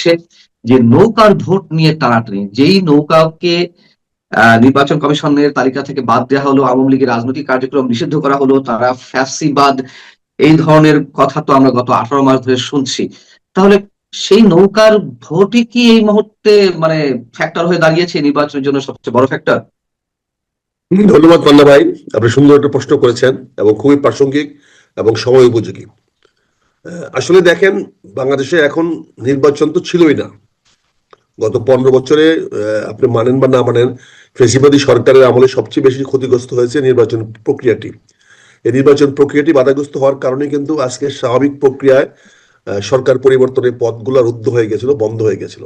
হচ্ছে যে নৌকার ভোট নিয়ে টানাটানি। যেই নৌকাকে নির্বাচন কমিশনের তালিকা থেকে বাদ দেওয়া হলো, আওয়ামী লীগের রাজনৈতিক কার্যক্রম নিষিদ্ধ করা হলো, তারা ফ্যাসিবাদ, এই ধরনের কথা তো আমরা গত 18 মাস ধরে শুনছি। তাহলে সেই নৌকার ভোটই কি এই মুহূর্তে মানে ফ্যাক্টর হয়ে দাঁড়িয়েছে নির্বাচনের জন্য সবচেয়ে বড় ফ্যাক্টর? ধন্যবাদ পান্না ভাই, আপনি সুন্দর একটা প্রশ্ন করেছেন এবং খুবই প্রাসঙ্গিক এবং সময় উপযোগী। আসলে দেখেন, বাংলাদেশে এখন নির্বাচন তো ছিলই না। গত 15 বছরে আপনি মানেন বা না মানেন, ফেসিবাদী সরকারের আমলে সবচেয়ে বেশি ক্ষতিগ্রস্ত হয়েছে নির্বাচন প্রক্রিয়াটি। এই নির্বাচন প্রক্রিয়াটি বাধাগ্রস্ত হওয়ার কারণে কিন্তু আজকে স্বাভাবিক প্রক্রিয়ায় সরকার পরিবর্তনের পথগুলো রুদ্ধ হয়ে গেছিল, বন্ধ হয়ে গেছিল।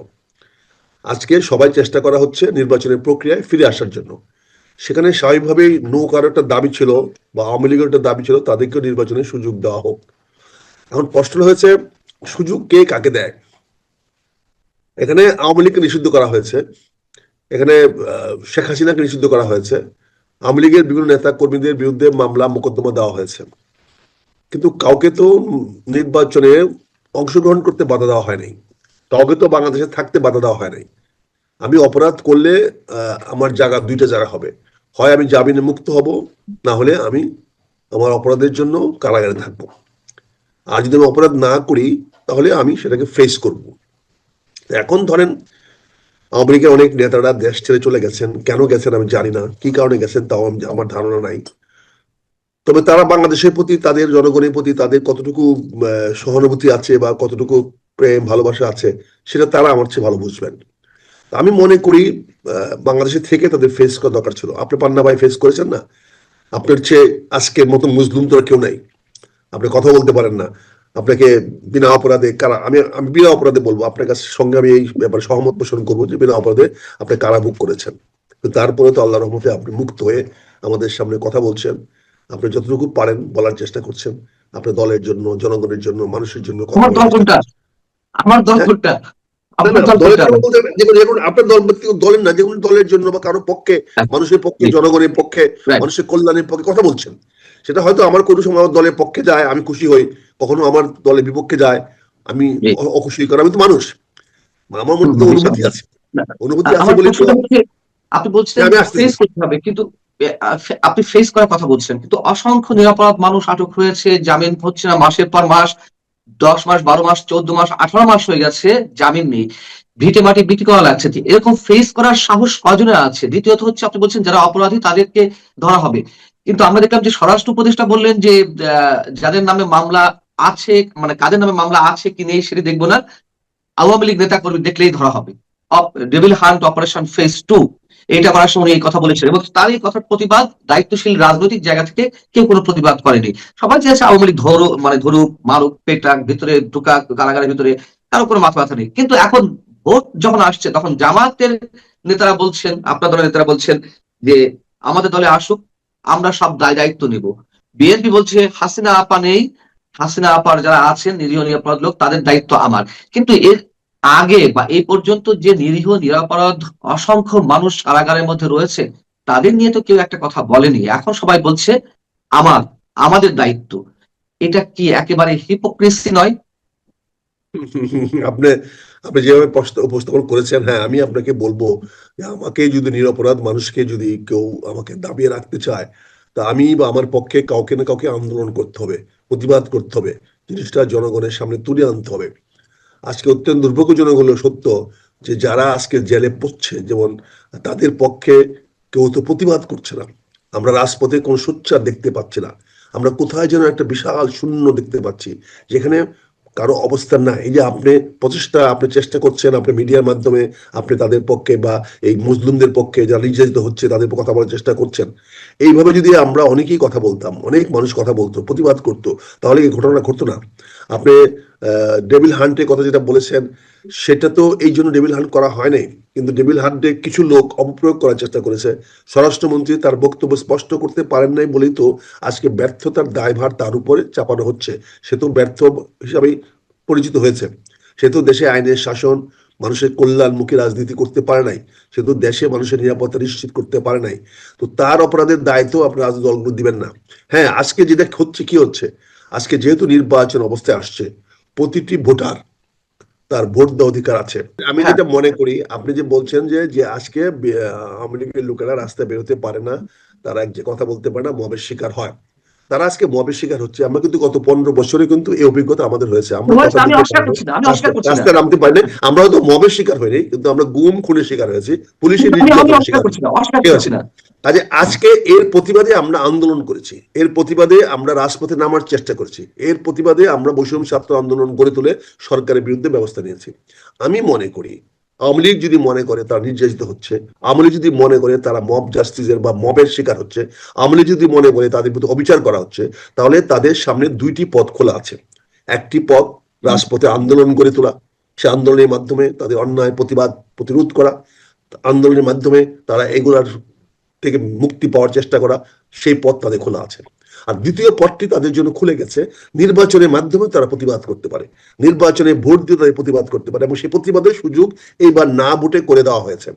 আজকে সবাই চেষ্টা করা হচ্ছে নির্বাচনের প্রক্রিয়ায় ফিরে আসার জন্য। সেখানে স্বাভাবিকভাবেই নৌকার একটা দাবি ছিল বা আওয়ামী লীগের একটা দাবি ছিল তাদেরকেও নির্বাচনের সুযোগ দেওয়া হোক। এখন প্রশ্ন হয়েছে সুযোগ কে কাকে দেয়। এখানে আওয়ামী লীগকে নিষিদ্ধ করা হয়েছে, এখানে শেখ হাসিনাকে নিষিদ্ধ করা হয়েছে, আওয়ামী লীগের বিভিন্ন নেতা কর্মীদের বিরুদ্ধে মামলা মোকদ্দমা দেওয়া হয়েছে, কিন্তু কাউকে তো নির্বাচনে অংশগ্রহণ করতে বাধা দেওয়া হয় নাই, কাউকে তো বাংলাদেশে থাকতে বাধা দেওয়া হয় নাই। আমি অপরাধ করলে আমার দুইটা জায়গা হবে, হয় আমি জামিনে মুক্ত হব, না হলে আমি আমার অপরাধের জন্য কারাগারে থাকবো। আর যদি আমি অপরাধ না করি তাহলে আমি সেটাকে ফেস করব। এখন ধরেন আওয়ামী লীগের অনেক নেতারা দেশ ছেড়ে চলে গেছেন, কেন গেছেন আমি জানি না, কি কারণে গেছেন তাও আমার ধারণা নাই। তবে তারা বাংলাদেশের প্রতি, তাদের জনগণের প্রতি তাদের কতটুকু সহানুভূতি আছে বা কতটুকু প্রেম ভালোবাসা আছে সেটা তারা আমার চেয়ে ভালো বুঝবেন। আমি মনে করি বাংলাদেশে থেকে তাদের ফেস করা দরকার ছিল। আপনি পান্না ভাই ফেস করেছেন না, আপনার চেয়ে আজকের মতো মুসলিম তো কেউ নাই, আপনি কথা বলতে পারেন না, আপনাকে বিনা অপরাধে কারা, আমি আমি বিনা অপরাধে বলবো, আপনার কাছে সঙ্গে আমি এই ব্যাপারে সহমত পোষণ করবো যে বিনা অপরাধে আপনি কারাভোগ করেছেন। তারপরে তো আল্লাহ রহমতে আপনি মুক্ত হয়ে আমাদের সামনে কথা বলছেন, আপনি যতটুকু পারেন বলার চেষ্টা করছেন, আপনার দলের জন্য, জনগণের জন্য, মানুষের জন্য কথা আমার বলার দল চেষ্টা কোনটা? করছেন। আমার দল হ্যাঁ, কোনটা? না আপনার না, দল দলের কোনটা? জন্য বলতে দেখুন আপনার দল ব্যক্তিগত দলের না, যে কোনো দলের জন্য বা কারোর পক্ষে, মানুষের পক্ষে, জনগণের পক্ষে, রাইট। মানুষের কল্যাণের পক্ষে কথা বলছেন। সেটা হয়তো আমার কোনো সময় আমার দলের পক্ষে যায়, আমি খুশি হই, কখনো আমার দলের বিপক্ষে যায়, আমি অখুশি, কারণ আমি তো মানুষ, আমার মধ্যে তো অনুভূতি আছে। অনুভূতি আছে আমার বলেই তো প্রশ্নটা হচ্ছে, আপনি বলছেন আমি যে আসতেছি। ফেস করতে হবে, কিন্তু আপনি ফেস করার কথা বলছেন, কিন্তু অসংখ্য নিরাপরাধ মানুষ আটক হয়েছে, জামিন হচ্ছে না মাসের পর মাস, 10 মাস, 12 মাস, 14 মাস, 18 মাস হয়ে গেছে, জামিন নেই, ভিটে মাটি বিক্রি করা লাগছে। এরকম ফেস করার সাহস কজনের আছে? দ্বিতীয়ত হচ্ছে, আপনি বলছেন যারা অপরাধী তাদেরকে ধরা হবে, কিন্তু আমরা দেখলাম যে স্বরাষ্ট্র উপদেষ্টা বললেন যে যাদের নামে মামলা আছে, মানে কাদের নামে মামলা আছে কি নেই সেটা দেখবো না, আওয়ামী লীগ নেতা কর্মী দেখলেই ধরা হবে। ডেভিল হান্ট অপারেশন ফেজ 2 এটা করার সময় এই কথা বলেছেন, এবং তার এই কথার প্রতিবাদ দায়িত্বশীল রাজনৈতিক জায়গা থেকে কেউ কোনো প্রতিবাদ করেনি। সবাই চেয়েছে আওয়ামী লীগ ধরুক, মারুক, পেটাক, ভিতরে ঢুকাক, কারাগারের ভিতরে, কারো কোনো মাথা ব্যথা নেই। কিন্তু এখন ভোট যখন আসছে তখন জামাতের নেতারা বলছেন, আপনার দলের নেতারা বলছেন যে আমাদের দলে আসুক, আমরা সব দায়িত্ব নিব। বিএনপি বলছে হাসিনা আপা নেই, হাসিনা আপার যারা আছেন নিরীহ নিরাপরাধ লোক তাদের দায়িত্ব আমার। কিন্তু এর আগে বা এই পর্যন্ত যে নিরীহ নিরাপরাধ অসংখ্য মানুষ কারাগারের মধ্যে রয়েছে, তাদের নিয়ে তো কেউ একটা কথা বলেনি। এখন সবাই বলছে আমাদের দায়িত্ব। এটা কি একেবারে হিপোক্রেসি নয়? আপনি আপনি যেভাবে প্রশ্ন উপস্থাপন করেছেন, হ্যাঁ আমি আপনাকে বলবো যে আমাকে যদি নিরপরাধ মানুষকে যদি কেউ আমাকে দাবিয়ে রাখতে চায়, তা আমি বা আমার পক্ষে কাউকে না কাউকে আন্দোলন করতে হবে, প্রতিবাদ করতে হবে, জিনিসটা জনগণের সামনে তুলে আনতে হবে। আজকে অত্যন্ত দুর্ভাগ্যজনক হলো সত্য যে যারা আজকে জেলে পড়ছে, যেমন তাদের পক্ষে কেউ তো প্রতিবাদ করছে না। আমরা রাজপথে কোনো সোচ্চার দেখতে পাচ্ছি না, আমরা কোথায় যেন একটা বিশাল শূন্য দেখতে পাচ্ছি, যেখানে কারো অবস্থান না। এই যে আপনি চেষ্টা করছেন, আপনি মিডিয়ার মাধ্যমে আপনি তাদের পক্ষে বা এই মুসলিমদের পক্ষে যারা নির্যাতিত হচ্ছে তাদের কথা বলার চেষ্টা করছেন। এইভাবে যদি আমরা অনেকেই কথা বলতাম, অনেক মানুষ কথা বলতো, প্রতিবাদ করতো, তাহলে এই ঘটনা ঘটতো না। আপনি ডেভিল হান্টের কথা যেটা বলেছেন, সেটা তো এই জন্য ডেভিল হান্ট করা হয় নাই, কিন্তু ডেভিল হান্টে কিছু লোক অপপ্রয়োগ করার চেষ্টা করেছে। স্বরাষ্ট্রমন্ত্রী তার বক্তব্য স্পষ্ট করতে পারেন নাই বলেই তো আজকে ব্যর্থতার দায়ভার তার উপরে চাপানো হচ্ছে। সে তো ব্যর্থ হিসাবেই পরিচিত হয়েছে। সে তো দেশে আইনের শাসন, মানুষের কল্যাণমুখী রাজনীতি করতে পারে নাই, সে তো দেশে মানুষের নিরাপত্তা নিশ্চিত করতে পারে নাই। তো তার অপরাধের দায়িত্ব আপনার রাজনৈতিক দলগুলো দিবেন না। হ্যাঁ, আজকে যেটা হচ্ছে, কি হচ্ছে, আজকে যেহেতু নির্বাচন অবস্থায় আসছে, প্রতিটি ভোটার তার ভোট দেওয়ার অধিকার আছে। আমি হ্যাঁ, যেটা মনে করি, আপনি যে বলছেন যে যে আজকে আওয়ামী লীগের লোকেরা রাস্তায় বেরোতে পারে না, তারা এক যে কথা বলতে পারে না, মবের শিকার হয়, তারা আজকে মবের শিকার হচ্ছে। আমরা কিন্তু গত 15 বছরে কিন্তু এই অভিজ্ঞতা আমাদের হয়েছে। আমরা কথা আমি দিতে অস্বীকার পারবো, করছি না, আমি অস্বীকার রাস্তায় করছি না, রাস্তায় নামতে পারিনি, আমরা হয়তো মবের শিকার হয়নি, কিন্তু আমরা গুম খুনের শিকার হয়েছি, পুলিশের আমি নির্যাতনের অস্বীকার শিকার করছি হয়েছি। না, অস্বীকার ঠিক করছি আছে, না। কাজে আজকে এর প্রতিবাদে আমরা আন্দোলন করেছি, এর প্রতিবাদে আমরা রাজপথে নামার চেষ্টা করছি, এর প্রতিবাদে আমরা বৈষম্য ছাত্র আন্দোলন গড়ে তুলে সরকারের বিরুদ্ধে ব্যবস্থা নিয়েছি। আমি মনে করি আওয়ামী লীগ যদি মনে করে তারা নির্যাতিত হচ্ছে, আওয়ামী লীগ যদি মনে করে তারা মব জাস্টিসের বা মবের শিকার হচ্ছে, আওয়ামী লীগ যদি মনে করে তাদের প্রতি অবিচার করা হচ্ছে, তাহলে তাদের সামনে দুইটি পথ খোলা আছে। একটি পথ রাজপথে আন্দোলন গড়ে তোলা, সে আন্দোলনের মাধ্যমে তাদের অন্যায় প্রতিবাদ প্রতিরোধ করা, আন্দোলনের মাধ্যমে তারা এগুলার থেকে মুক্তি পাওয়ার চেষ্টা করা, সেই পথ তাদের খোলা আছে। আর দ্বিতীয় পথটি তাদের জন্য খুলে গেছে, নির্বাচনের মাধ্যমে তারা প্রতিবাদ করতে পারে, নির্বাচনে ভোট দিয়ে তাদের প্রতিবাদ করতে পারে, এবং সেই প্রতিবাদের সুযোগ এইবার না ভোটে করে দেওয়া হয়েছে।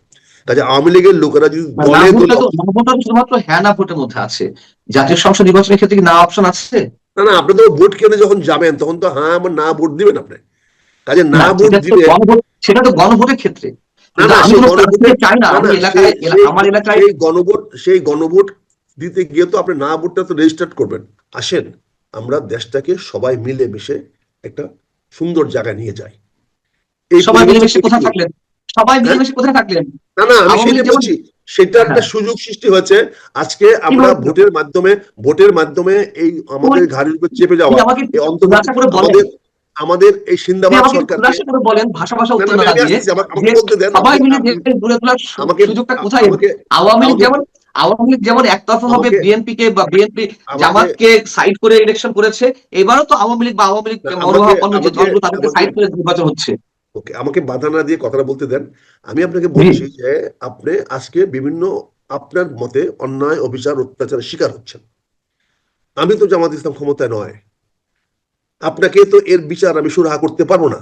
কাজে আওয়ামী লীগের লোকেরা যদি না দলে ভোটটা দলে, তো, না ভোটটা তো শুধুমাত্র হ্যাঁ না ভোটের মধ্যে আছে। জাতীয় সংসদ নির্বাচনের ক্ষেত্রে কি না অপশন আছে? না না, আপনি তো ভোট কেন্দ্রে যখন যাবেন তখন তো হ্যাঁ আমার না ভোট দিবেন আপনি। কাজে না না, ভোট দিলে, সেটা তো গণভোটের ক্ষেত্রে। না কিন্তু না আমি সেই কোনো গণভোটে, প্রার্থীকে চাই না, না আমি না এলাকায়, আমার এলাকায়। সেই গণভোট দিতে গিয়ে তো আপনি না ভোটটা তো রেজিস্টার করবেন। আসেন আমরা দেশটাকে সবাই মিলে মিশে একটা সুন্দর জায়গায় নিয়ে যাই, এই সবাই পরিবর্তন মিলেমিশে কোথায় থাকলেন? সবাই হ্যাঁ, মিলেমিশে কোথায় থাকলেন? না না আমি আওয়ামী লীগ সেটা যেমন, বলছি, সেটা একটা হ্যাঁ, সুযোগ সৃষ্টি হয়েছে। আজকে আমরা কিভাবে? ভোটের মাধ্যমে এই আমাদের ঘাড়ির উপর চেপে আপনি যাওয়া, আমাকে এই একটু অন্তর্বর্তী খুলাসা করে বলেন, আমাদের আমাদের এই আপনি সিন্দাবাদ আমাকে একটু সরকারকে, খুলাসা করে বলেন, ভাষা ভাষা না না উত্তর আমি না আমি দিয়ে, আসতেছি, আমাকে যে বলতে দেন, সবাই আমাকে মিলে আপনি দেশকে গড়ে তোলার আমাকে সুযোগটা কোথায় এলো? আমাকে আওয়ামী লীগ আমাকে যেমন, একতরফা ভাবে আমাকে বিএনপি কে বা বিএনপি আমাকে জামাতকে সাইড করে ইলেকশন করেছে। এবারও তো আওয়ামী লীগ বা আওয়ামী লীগ আমাকে মনোভাবাপন্ন যে আমাকে দলগুলো, তাদেরকে আমাকে সাইড করে নির্বাচন হচ্ছে। ওকে, আমাকে বাধা না দিয়ে কথাটা বলতে দেন। আমি আপনাকে জি, বলছি যে আপনি আজকে বিভিন্ন, আপনার মতে অন্যায় অবিচার অত্যাচারের শিকার হচ্ছেন। আমি তো জামাত ইসলাম ক্ষমতায় নয়, আপনাকে তো এর বিচার আমি সুরাহা করতে পারবো না।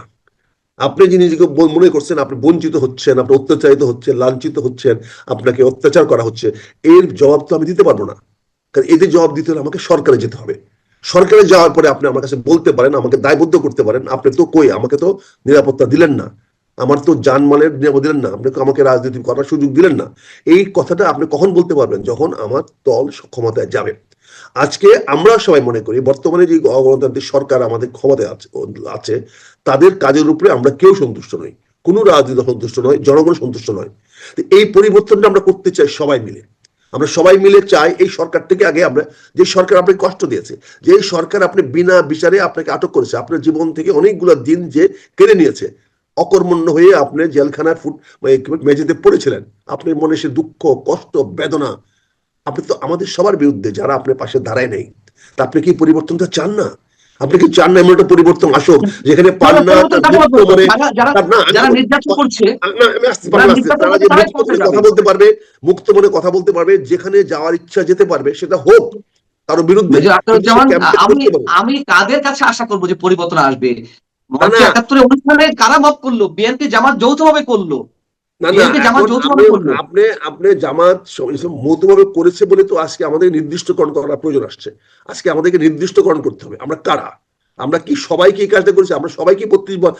আপনি যে নিজেকে মনে করছেন আপনি বঞ্চিত হচ্ছেন, আপনি অত্যাচারিত হচ্ছেন, লাঞ্ছিত হচ্ছেন, আপনাকে অত্যাচার করা হচ্ছে, এর জবাব তো আমি দিতে পারবো না। কারণ এদের জবাব দিতে হলে আমাকে সরকারে যেতে হবে। সরকারে যাওয়ার পরে আপনি আমার কাছে বলতে পারেন, আমাকে দায়বদ্ধ করতে পারেন, আপনি তো কই আমাকে তো নিরাপত্তা দিলেন না, আমার তো জানমালের নিরাপত্তা দিলেন না, আপনি আমাকে রাজনীতি করার সুযোগ দিলেন না। এই কথাটা আপনি কখন বলতে পারবেন? যখন আমার দল ক্ষমতায় যাবে। আজকে আমরা সবাই মনে করি বর্তমানে যে গণতান্ত্রিক সরকার আমাদের ক্ষমতায় আছে, তাদের কাজের উপরে আমরা কেউ সন্তুষ্ট নই, কোন রাজনীতি দল সন্তুষ্ট নয়, জনগণ সন্তুষ্ট নয়। এই পরিবর্তনটা আমরা করতে চাই সবাই মিলে। আমরা সবাই মিলে চাই এই সরকার থেকে আগে, আমরা যে সরকার আপনাকে কষ্ট দিয়েছে, যে সরকার আপনি বিনা বিচারে আপনাকে আটক করেছে, আপনার জীবন থেকে অনেকগুলো দিন যে কেড়ে নিয়েছে, অকর্মণ্য হয়ে আপনি জেলখানার মেঝেতে পড়েছিলেন, আপনার মনে সে দুঃখ কষ্ট বেদনা, আপনি তো আমাদের সবার বিরুদ্ধে, যারা আপনার পাশে দাঁড়ায় নেই। তা আপনি কি পরিবর্তনটা চান না? আপনি কি চান না এমন একটা পরিবর্তন আসুক যেখানে পান্না পরিবর্তন তার কাকে মুক্ত বলবো? মনে, যারা না যারা নির্যাতন করছে, না আমি আসতে যারা পারবো, নির্যাতন তারা করছে যে তারাই মুক্ত ক্ষমতায় মনে যাবে। কথা বলতে পারবে, মুক্ত মনে কথা বলতে পারবে, যেখানে যাওয়ার ইচ্ছা যেতে পারবে সেটা হোক কারো বিরুদ্ধে, মেজর কিন্তু সে আখতারুজ্জামান, ক্যাম্পেইন আমি করতে পারবে। আমি কাদের কাছে আশা করবো যে পরিবর্তন আসবে? না মঞ্চ না ৭১ অনুষ্ঠানে কারা মত করলো? বিএনপি জামাত যৌথভাবে করলো। না না বিএনপি জামাত এখন যৌথভাবে করলো। আপনি আপনি জামাত মৌতভাবে করেছে বলে তো আজকে আমাদের নির্দিষ্টকরণ করার প্রয়োজন আসছে। আজকে আমাদেরকে নির্দিষ্টকরণ করতে হবে আমরা কারা, আমরা কি সবাইকে এই কাজটা করেছি, আমরা সবাইকে ৩৫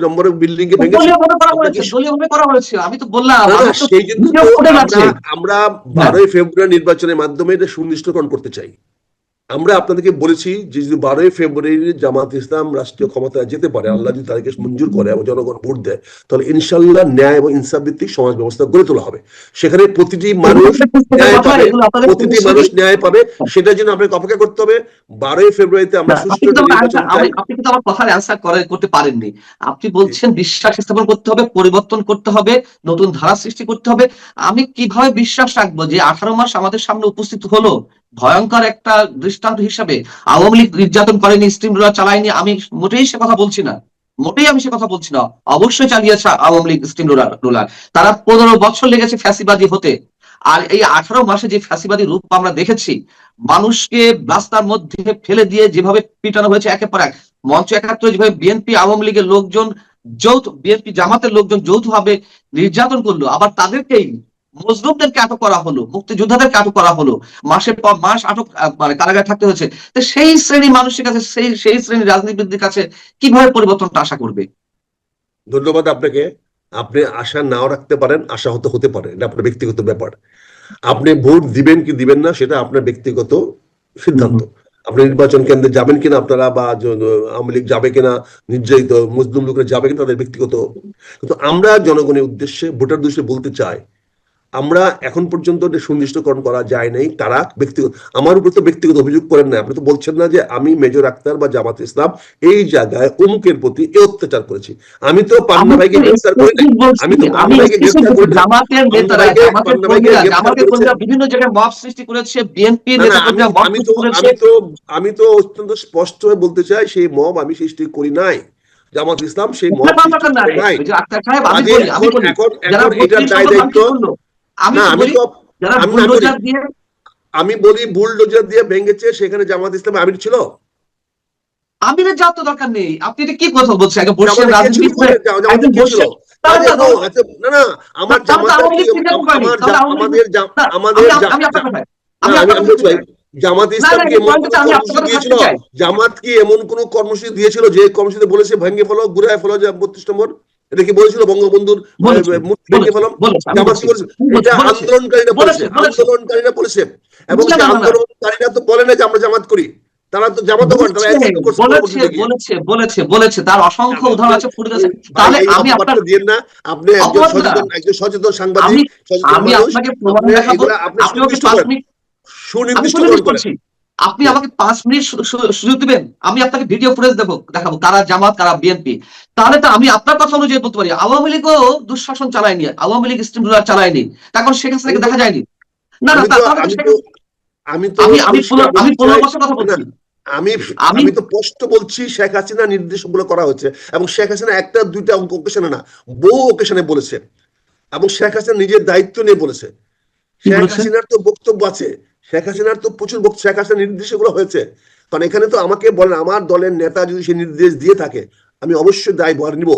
নম্বরের বিল্ডিং কে ভেঙেছি, দলীয় ভাবে করা আমরা কি? হয়েছে, দলীয় ভাবে করা হয়েছে, আমি তো বললাম, না না আমার তো সেই জন্য ভিডিও তো ফুটেজ আমরা আছে। আমরা হ্যাঁ, 12ই ফেব্রুয়ারি নির্বাচনের মাধ্যমে এটা সুনিশ্চিতকরণ করতে চাই। আমরা আপনাদেরকে বলেছি যে যদি 12ই ফেব্রুয়ারি জামাত ইসলাম রাষ্ট্রীয় ক্ষমতায় যেতে পারে, আল্লাহ যদি তাদেরকে মঞ্জুর করে এবং জনগণ ভোট দেয়, তাহলে ইনশাল্লাহ ন্যায় এবং ইনসাফ ভিত্তিক সমাজ ব্যবস্থা গড়ে তোলা হবে। সেখানে প্রতিটি এগুলো মানুষ আপনাদের পুস্তিকের ন্যায় কথা, পাবে, এগুলো আপনাদের প্রতিটি প্রতিশ্রুতি। মানুষ ন্যায় পাবে। সেটার জন্য আপনাকে অপেক্ষা করতে হবে। 12ই ফেব্রুয়ারিতে আমরা না, সুষ্ঠু একটা নির্বাচন চাই। আপনি কিন্তু আমার কথার অ্যান্সার করতে পারেননি। আপনি বলছেন বিশ্বাস স্থাপন করতে হবে, পরিবর্তন করতে হবে, নতুন ধারা সৃষ্টি করতে হবে। আমি কিভাবে বিশ্বাস রাখবো যে 18 মাস আমাদের সামনে উপস্থিত হলো ভয়ঙ্কর একটা দৃষ্টান্ত হিসাবে? আওয়ামী লীগ নির্যাতন করেনি, স্টিম রোলার চালায়নি, আমি মোটেই সে কথা বলছি না। মোটেই আমি সে কথা বলছি না। অবশ্যই চালিয়েছে আওয়ামী লীগ স্টিম রোলার। তারা 15 বছর লেগেছে ফ্যাসিবাদী হতে। আর এই 18 মাসে যে ফ্যাসিবাদী রূপ আমরা দেখেছি, মানুষকে রাস্তার মধ্যে ফেলে দিয়ে যেভাবে পিটানো হয়েছে একের পর এক, মঞ্চ ৭১ যেভাবে বিএনপি আওয়ামী লীগের লোকজন বিএনপি জামাতের লোকজন যৌথভাবে নির্যাতন করলো, আবার তাদেরকেই মজলুমদেরকে আটক করা হলো, মুক্তিযোদ্ধাদেরকে আটক করা হলো, মাসের পর মাস আটক, মানে কারাগারে থাকতে হয়েছে। তো সেই শ্রেণীর মানুষের কাছে, সেই শ্রেণীর রাজনীতিবিদদের কাছে কিভাবে পরিবর্তনটা আশা করবে? ধন্যবাদ আপনাকে। আপনি আশা নাও রাখতে পারেন, আশা হতে পারে, এটা আপনার ব্যক্তিগত ব্যাপার। আপনি ভোট দিবেন কি দিবেন না সেটা আপনার ব্যক্তিগত সিদ্ধান্ত। আপনি নির্বাচন কেন্দ্রে যাবেন কিনা আপনারা, বা আওয়ামী লীগ যাবে কিনা, নির্যাতিত মুসলিম লোকেরা যাবে কিনা, তাদের ব্যক্তিগত। কিন্তু আমরা জনগণের উদ্দেশ্যে, ভোটার উদ্দেশ্যে বলতে চাই, আমরা এখন পর্যন্ত সুনির্দিষ্টকরণ করা যায় নাই কারা ব্যক্তিগত। আমার উপর তো ব্যক্তিগত অভিযোগ করেন না, আপনি তো বলছেন না যে আমি মেজর আক্তার বা জামাত ইসলাম এই জায়গায় অমুকের প্রতি এই অত্যাচার করেছি। আমি তো পান্না ভাইকে গ্রেফতার করি নাই, আমি তো পান্না ভাইকে গ্রেফতার করি নাই, জামাতের নেতারা, পান্না ভাইকে গ্রেফতার জামাতের করেছে। কর্মীরা বিভিন্ন জায়গায় মব সৃষ্টি করেছে, বিএনপি না না, আমি নেতাকর্মীরা মব আমি তো সৃষ্টি করেছে। আমি তো আমি তো অত্যন্ত স্পষ্ট হয়ে বলতে চাই, সেই মব আমি সৃষ্টি করি নাই, জামাত ইসলাম সেই মব সৃষ্টি করে নাই। ওই যে আক্তার সাহেব, আমি কাজে বলি এখন এখন যারা এখন এটার 32 দায় নম্বর দায়িত্ব, ভাঙচুর করলো, আমি না তো আমি বলি তো যারা আমি বলি বুলডোজার দিয়ে, আমি বলি বুলডোজার দিয়ে ভেঙেছে, সেখানে জামাত ইসলাম আমির ছিল। আমিরের যাওয়ার তো দরকার নেই। আপনি এটা কি কথা বলছেন? আগে বসছেন জামাতে কে ছিল, রাজনীতি করে, জামাতে একজন কে ছিল? বসছেন, তাহলে কাজে তো আচ্ছা, না না, আমার তাহলে তো জামাতটা আওয়ামী কি, লীগ চিন্তা করেনি, আমার তাহলে আওয়ামী লীগ আমাদের না। আমাদের আমি আপনার কথায়, না, আমি আমি আপনার আমি কথা বলছি ভাই, জামাত না ইসলাম না, কি এই এমন কোন পয়েন্টটা আমি আপনার কর্মসূচি কথা দিয়েছিল? থাকতে চাই। জামাত কি এমন কোন কর্মসূচি দিয়েছিল যে কর্মসূচিতে বলেছে ভেঙে ফেলো, ঘুরায় ফেলো, যে 32 নম্বর? এটা কি বলেছিল বঙ্গবন্ধুর বলেছে, মূর্তি ভেঙে বলেছে, ফেলো? বলেছে, আমি জামাত কি বলছি, বলেছে? এটা বলেছে, আন্দোলনকারীরা বলেছে, বলেছে, বলেছে। আন্দোলনকারীরা বলেছে। এবং না সেই না না না, আন্দোলনকারীরা তো বলে না যে আমরা জামাত করি, তারা তো জামাতও করে, তারা বলেছে, একসাথে করছে বলেছে, পরবর্তীতে গিয়ে। বলেছে, বলেছে, বলেছে, তার অসংখ্য আপনি উদাহরণ আছে, ফুটে গেছে। ভাই তাহলে এই আমি আপনার অপবাদটা দিয়েন না। আপনি একজন অপবাদ না, সচেতন, একজন সচেতন সাংবাদিক, আমি সচেতন আমি মানুষ। আপনাকে প্রমাণ আপনি দেখাবো। এগুলা আপনি আপনি আমাকে সুনির্দিষ্ট 5 করেন, মিনিট, আমি সুনির্দিষ্টকরণ সুনির্দিষ্ট করেন। করছি। আপনি হুম। আমাকে 5 মিনিট সুযোগ দিবেন, আমি আপনাকে ভিডিও ফুটেজ দেখাবো কারা জামাত কারা বিএনপি। তাহলে তো আমি আপনার কথা অনুযায়ী বলতে পারি আওয়ামী লীগও দুঃশাসন চালায়নি, আওয়ামী লীগ স্টিম রুলার চালায়নি, তখন শেখ আমি হাসিনাকে তো দেখা যায়নি। না না, আমি তো তাহলে তো আমি শেখ তো হাসিনা, আমি তো আমি পরিষ্কার আমি বলতে 15 চাই, বছর কথা না বলছি। আমি আমি আমি তো স্পষ্ট বলছি, শেখ হাসিনা নির্দেশগুলো করা হয়েছে, এবং শেখ হাসিনা একটা দুইটা ওকেশনে না, বহু ওকেশনে বলেছে, এবং শেখ হাসিনা নিজের দায়িত্ব নিয়ে বলেছে। কি শেখ বলেছে? হাসিনার তো বক্তব্য আছে, শেখ হাসিনার তো প্রচুর বক্তব্য, শেখ হাসিনার নির্দেশগুলো হয়েছে। কারণ এখানে তো আমাকে বলেন, আমার দলের নেতা যদি সে নির্দেশ দিয়ে থাকে, আমি অবশ্যই দায়ভার নিব।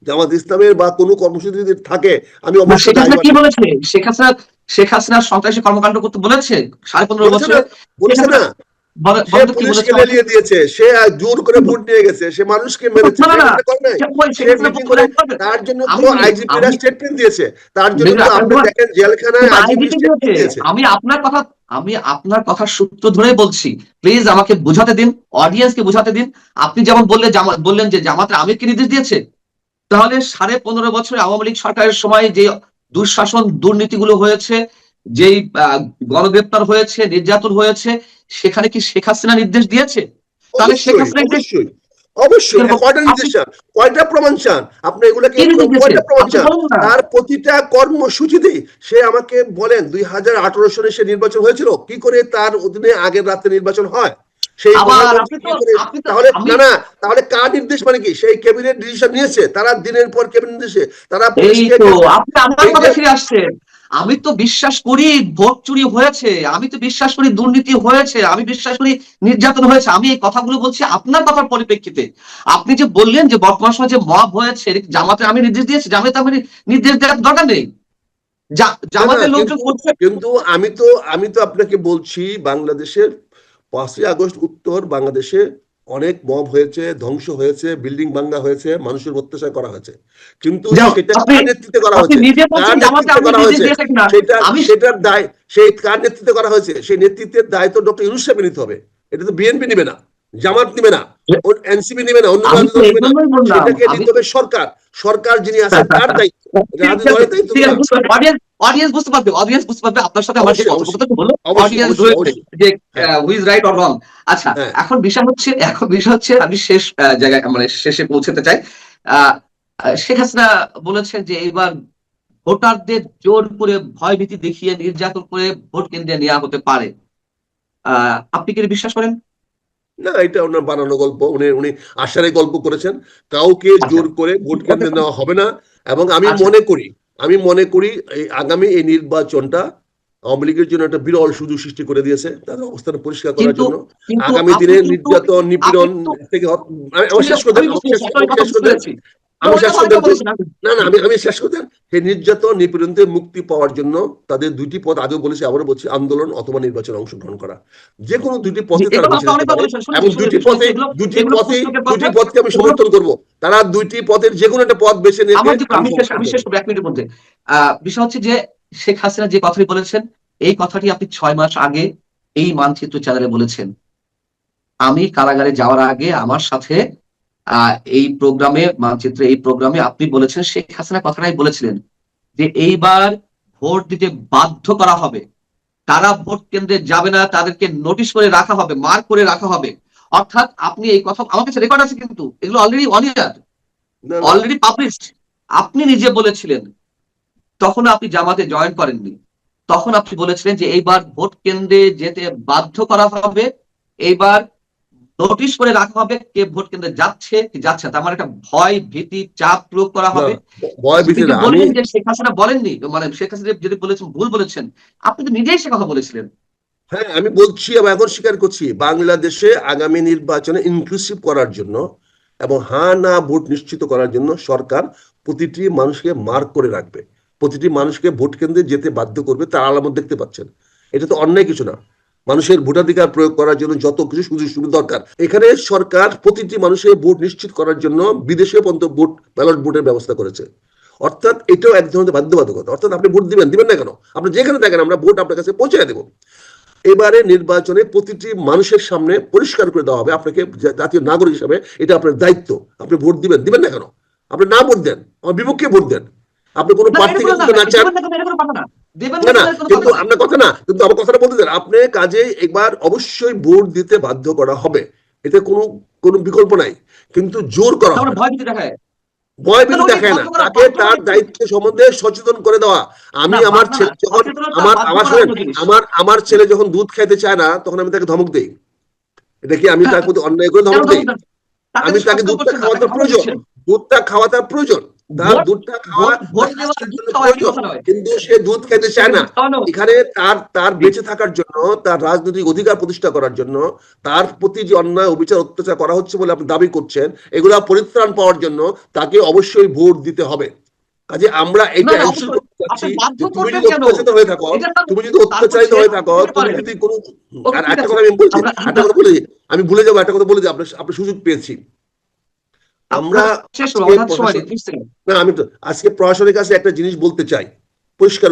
জামাত ইসলামের বা কোনো কর্মসূচি যদি থাকে, আমি না, অবশ্যই শেখ হাসিনা দায়ভার কি নিব। বলেছে? শেখ হাসিনা সন্ত্রাসী কর্মকাণ্ড করতে বলেছে 15.5 বলেছে বছরে? না, শেখ বলেছে হাসিনা না, সে বলেন তো কি পুলিশকে বলেছে আমাকে? লেলিয়ে দিয়েছে, সে জোর করে ভোট নিয়ে গেছে, সে মানুষকে মেরেছে, না না শেখ না, হাসিনা করে নাই। শেখ সে হাসিনা মিটিং বক্তব্য করে, রাখতে পারবে? তার জন্য তো আমি বলি, আইজিপিরা আমি স্টেটমেন্ট দিয়েছে, তার জন্য মেজর তো আকাশ আপনি দেওয়ান, দেখেন জেলখানায় কিন্তু আইজিপি আইজিপি দিয়েছে। স্টেটমেন্ট দিয়েছে। আমি আপনার কথা সূত্র ধরেই বলছি, প্লিজ আমাকে বোঝাতে দিন, অডিয়েন্সকে বোঝাতে দিন। আপনি যেমন বললেন যে জামাতের আমিরকে নির্দেশ দিয়েছে, তাহলে 15.5 বছরে আওয়ামী লীগ সরকারের সময় যে দুঃশাসন দুর্নীতিগুলো হয়েছে, যেই গণগ্রেপ্তার হয়েছে, নির্যাতন হয়েছে, সেখানে কি শেখ হাসিনা নির্দেশ দিয়েছে? তাহলে শেখ অবশ্যই হাসিনা নির্দেশ, অবশ্যই অবশ্যই, কয়টা আপনি নির্দেশ চান, কয়টা প্রমাণ চান আপনি, এগুলাকে কি নির্দেশ দিয়েছে কয়টা প্রমাণ আপনি চান? বলুন না। তার প্রতিটা কর্মসূচিতে সে আমাকে বলেন, 2018 সালে সে নির্বাচন হয়েছিল, কি করে তার অধীনে আগের রাতে নির্বাচন হয়, সেই আবার গণতন্ত্র কি করে? আপনি তো তাহলে আমি না না, তাহলে কার নির্দেশ, মানে কি সেই ক্যাবিনেট ডিসিশন নিয়েছে, তারা দিনের পর ক্যাবিনেট নির্দেশে তারা এই পুলিশকে তো আপনি আমার এই যে কথা ফিরে আসছেন। আমি তো বিশ্বাস করি ভোট চুরি হয়েছে, আমি তো বিশ্বাস করি দুর্নীতি হয়েছে, আমি বিশ্বাস করি নির্যাতন হয়েছে। আমি এই কথাগুলো বলছি আপনার কথার পরিপ্রেক্ষিতে। আপনি যে বললেন যে বর্তমান সময় যে মব হয়েছে, জামাতে আমি নির্দেশ দিয়েছি, জামাতে আমি নির্দেশ দেওয়ার দরকার নেই। না না, জামাতের লোকজন কিন্তু করছে। কিন্তু আমি তো আপনাকে বলছি, বাংলাদেশের 5ই আগস্ট উত্তর বাংলাদেশে অনেক মব হয়েছে, ধ্বংস হয়েছে, বিল্ডিং ভাঙা হয়েছে, মানুষের অত্যাচার করা হয়েছে, কিন্তু যাও, সেটা আপনি কার নেতৃত্বে করা আপনি হয়েছে? নিজে কার বলছেন জামাতে নেতৃত্বে আমি করা নির্দেশ হয়েছে? দিয়েছি কিনা। সেটার আমি সেটার দায়, সেই কার নেতৃত্বে করা হয়েছে, সেই নেতৃত্বের দায় তো ডক্টর ইউনূস সাহেব নিতে হবে। এটা তো বিএনপি নিবে না, জামাত নিবে না, এনসিপি নিবে না, অন্য আমি তো রাজনৈতিক দল এই নিবে না। জন্যই বললাম, সেটাকে আমি নিতে হবে সরকার। সরকার যিনি আছেন তার দায়িত্ব, ঠিক রাজনৈতিক আছে, দলের দায়িত্ব ঠিক না। আছে, বুঝতে পারবে, অডিয়েন্স বুঝতে পারবে, অডিয়েন্স বুঝতে পারবে আপনার সাথে আমার যে অবশ্যই অবশ্যই কথোপকথন হলো, অবশ্যই অডিয়েন্স অবশ্যই ধরেছে অবশ্যই। যে হ্যাঁ হুই ইজ রাইট অর রং। আচ্ছা, হ্যাঁ। এখন বিষয় হচ্ছে আমি শেষ জায়গায় মানে শেষে পৌঁছতে চাই। আহ শেখ হাসিনা বলেছেন যে এবার ভোটারদের জোর করে ভয়ভীতি দেখিয়ে নির্যাতন করে ভোট কেন্দ্রে নেওয়া হতে পারে। আপনি কি এটা বিশ্বাস করেন? না, এটা ওনার বানানো গল্প, উনি উনি আশারে গল্প করেছেন। কাউকে আচ্ছা, জোর করে ভোট ওকে, কেন্দ্রে নেওয়া হবে না। এবং আচ্ছা, আমি মনে করি এই আগামী এই নির্বাচনটা আওয়ামী লীগের জন্য একটা বিরল সুযোগ সৃষ্টি করে দিয়েছে, তাদের অবস্থান পরিষ্কার করার কিন্তু জন্য। কিন্তু আগামী আপনি দিনে কিন্তু নির্যাতন আপনি নিপীড়ন তো থেকে আমার শেষ করে দেন, আমি বুঝতে পেরেছি, আপনার কথা বুঝতে পেরেছি। আমি শেষ করতে বলেছেন আপনি। না না আমি শেষ করতে সেই নির্যাতন নিপীড়ন থেকে মুক্তি পাওয়ার জন্য তাদের দুইটি পথ আগেও বলেছি, আবারও বলছি, আন্দোলন অথবা নির্বাচনে অংশগ্রহণ করা। যে কোনো দুটি পথে তারা এগুলো বেছে আপনি নিতে অনেকবার পারে বলেছেন, শুনেছি এবং শুনেছি শুনেছি, এগুলো এগুলো পুস্তকের দুইটি কথা। পথকে আমি এগুলো সমর্থন করব। তারা দুইটি পথের যে কোনো একটা পথ বেছে নিতে আমার দিকে আমি আমি সমর্থন শেষ করব। করবো 1 মিনিটের মধ্যে। বিষয় হচ্ছে যে শেখ হাসিনা যে কথাটি বলেছেন, এই কথাটি আপনি 6 মাস আগে এই মানচিত্র চ্যানেলে বলেছেন। আমি কারাগারে যাওয়ার আগে আমার সাথে এই প্রোগ্রামে, মানচিত্রে এই প্রোগ্রামে আপনি বলেছেন, শেখ হাসিনা কথাটাই বলেছিলেন যে এইবার ভোট দিতে বাধ্য করা হবে, তারা ভোট কেন্দ্রে যাবে না, তাদেরকে নোটিশ করে রাখা হবে, মার্ক করে রাখা হবে। অর্থাৎ আপনি এই কথা, আমার কাছে রেকর্ড আছে, কিন্তু এগুলো অলরেডি অন ইয়ার, না না অলরেডি পাবলিশড। আপনি নিজে বলেছিলেন, তখন আপনি জামাতে জয়েন করেননি, তখন আপনি বলেছিলেন যে এইবার ভোট কেন্দ্রে যেতে বাধ্য করা হবে, এইবার নোটিশ করে রাখা হবে কে ভোট কেন্দ্রে যাচ্ছে কি যাচ্ছে না। তার মানে একটা ভয় ভীতি চাপ প্রয়োগ করা না হবে। ভয় ভীতি আপনি যে না। আমি বললেন যে শেখ হাসিনা বলেননি, মানে শেখ হাসিনা যদি বলেছেন ভুল বলেছেন, আপনি তো নিজেই সে কথা বলেছিলেন। হ্যাঁ আমি বলছি এবং এখন স্বীকার করছি, বাংলাদেশে আগামী নির্বাচনে ইনক্লুসিভ করার জন্য এবং হ্যাঁ না ভোট নিশ্চিত করার জন্য সরকার প্রতিটি মানুষকে মার্ক করে রাখবে, প্রতিটি মানুষকে ভোট কেন্দ্রে যেতে বাধ্য করবে, তার আলামত দেখতে পাচ্ছেন। এটা তো অন্যায় কিছু না। মানুষের ভোটাধিকার প্রয়োগ করার জন্য যত কিছু সুযোগ সুবিধা দরকার, এখানে সরকার প্রতিটি মানুষের ভোট নিশ্চিত করার জন্য বিদেশে পর্যন্ত ভোট, ব্যালট ভোটের ব্যবস্থা করেছে। অর্থাৎ এটাও এক ধরনের বাধ্যবাধকতা। অর্থাৎ আপনি ভোট দিবেন দিবেন না কেন, আপনি যেখানে থাকেন আমরা ভোট আপনার কাছে পৌঁছে দেবো। এবারে নির্বাচনে প্রতিটি মানুষের সামনে পরিষ্কার করে দেওয়া হবে আপনাকে জাতীয় নাগরিক হিসাবে এটা আপনার দায়িত্ব। আপনি ভোট দিবেন দিবেন না কেন, আপনি না ভোট দেন, আমার বিপক্ষে ভোট দেন, আপনি কোনো না, এটা প্রার্থীকে কোনো না, যদি না চান। দেবেন না কেন, এটা কোনো কথা না। দেবেন না না না কেন, এটা কোনো কথা কিন্তু না। আপনার কথা না, কিন্তু আমার কথাটা বলতে দেন। আপনি কাজে এবার অবশ্যই ভোট দিতে বাধ্য করা হবে, এতে কোনো কোনো বিকল্প নাই, কিন্তু জোর করা তারপরে হবে না, ভয় ভীতি দেখায়। ভয় তাহলে ভীতি ওই যে দেখায় না, বাধ্য করা, তাকে বাধ্য করা তার একটু, দায়িত্ব সম্বন্ধে সচেতন করে দেওয়া। আমি না আমার না না, ছেলে যখন সচেতনতা আমার বাধ্য আমার করা শুনেন, অন্য জিনিস। আমার ছেলে যখন দুধ খাইতে চায় না তখন আমি তাকে ধমক দেই। এটা কি আমি তার প্রতি অন্যায় করে কেন ধমক দেই? ধমক দেন? তাকে আমি তো তাকে সচেতন দুধটা করছেন না, খাওয়া তাকে তার ধমক প্রয়োজন, দিচ্ছেন। দুধটা খাওয়া তার প্রয়োজন, তার ভোট দুধটা খাওয়া ভোট ভোট তার দেওয়া স্বাস্থ্যের দুধ জন্য খাওয়া একই প্রয়োজন, কথা নয়। কিন্তু সে দুধ খেতে চায় সেটা না। দুধ খাওয়ানো। এখানে তার তার বেঁচে থাকার জন্য, তার রাজনৈতিক অধিকার প্রতিষ্ঠা করার জন্য, তার প্রতি যে অন্যায় অবিচার অত্যাচার করা হচ্ছে বলে আপনি দাবি করছেন, এগুলা পরিত্রাণ পাওয়ার জন্য তাকে অবশ্যই ভোট দিতে হবে। কাজে আমরা না এটা না, এনশিওর অবশ্যই করতে চাচ্ছি আপনি বাধ্য যে তুমি করবেন যদি কেন? অত্যাচারিত হয়ে থাকো, এটা তার, তুমি যদি তারপর অত্যাচারিত শেষ হয়ে থাকো, করতে তুমি পারেন। যদি কোনো, ওকে, আর ঠিক একটা আছে, কথা আমি বলছি, আমরা একটা কথা বলে দিই, আমি ভুলে যাবো, একটা কথা বলে দিই, আপনার সুযোগ পেয়েছি। আমরা আমরা শেষ করবো, আজকে আমাদের হাতে সময় প্রশাসন, নেই, 30 সেকেন্ড। না আমি তো আজকে প্রশাসনের কাছে একটা জিনিস বলতে চাই পরিষ্কার।